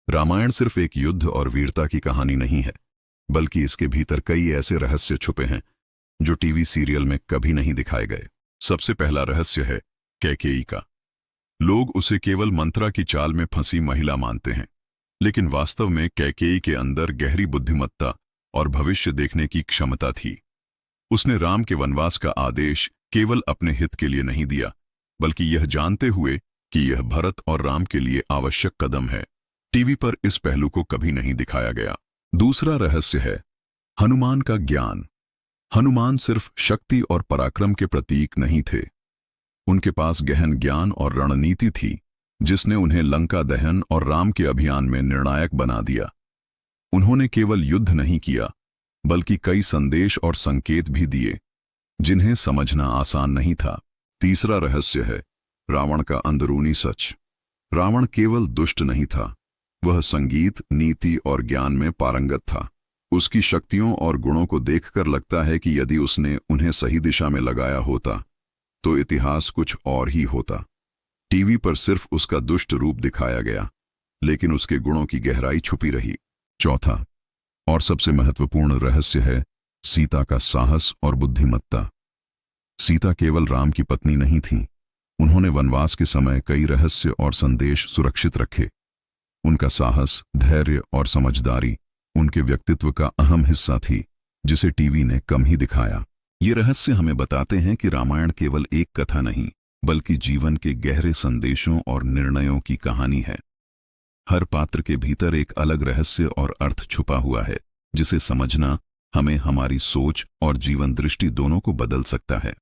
रामायण सिर्फ एक युद्ध और वीरता की कहानी नहीं है, बल्कि इसके भीतर कई ऐसे रहस्य छुपे हैं जो टीवी सीरियल में कभी नहीं दिखाए गए। सबसे पहला रहस्य है कैकेयी का। लोग उसे केवल मंत्रा की चाल में फंसी महिला मानते हैं, लेकिन वास्तव में कैकेयी के अंदर गहरी बुद्धिमत्ता और भविष्य देखने की क्षमता थी। उसने राम के वनवास का आदेश केवल अपने हित के लिए नहीं दिया, बल्कि यह जानते हुए कि यह भरत और राम के लिए आवश्यक कदम है। टीवी पर इस पहलू को कभी नहीं दिखाया गया। दूसरा रहस्य है हनुमान का ज्ञान। हनुमान सिर्फ शक्ति और पराक्रम के प्रतीक नहीं थे, उनके पास गहन ज्ञान और रणनीति थी, जिसने उन्हें लंका दहन और राम के अभियान में निर्णायक बना दिया। उन्होंने केवल युद्ध नहीं किया, बल्कि कई संदेश और संकेत भी दिए, जिन्हें समझना आसान नहीं था। तीसरा रहस्य है रावण का अंदरूनी सच। रावण केवल दुष्ट नहीं था, वह संगीत, नीति और ज्ञान में पारंगत था। उसकी शक्तियों और गुणों को देखकर लगता है कि यदि उसने उन्हें सही दिशा में लगाया होता तो इतिहास कुछ और ही होता। टीवी पर सिर्फ उसका दुष्ट रूप दिखाया गया, लेकिन उसके गुणों की गहराई छुपी रही। चौथा और सबसे महत्वपूर्ण रहस्य है सीता का साहस और बुद्धिमत्ता। सीता केवल राम की पत्नी नहीं थी, उन्होंने वनवास के समय कई रहस्य और संदेश सुरक्षित रखे। उनका साहस, धैर्य और समझदारी उनके व्यक्तित्व का अहम हिस्सा थी, जिसे टीवी ने कम ही दिखाया। ये रहस्य हमें बताते हैं कि रामायण केवल एक कथा नहीं, बल्कि जीवन के गहरे संदेशों और निर्णयों की कहानी है। हर पात्र के भीतर एक अलग रहस्य और अर्थ छुपा हुआ है, जिसे समझना हमें हमारी सोच और जीवन दृष्टि दोनों को बदल सकता है।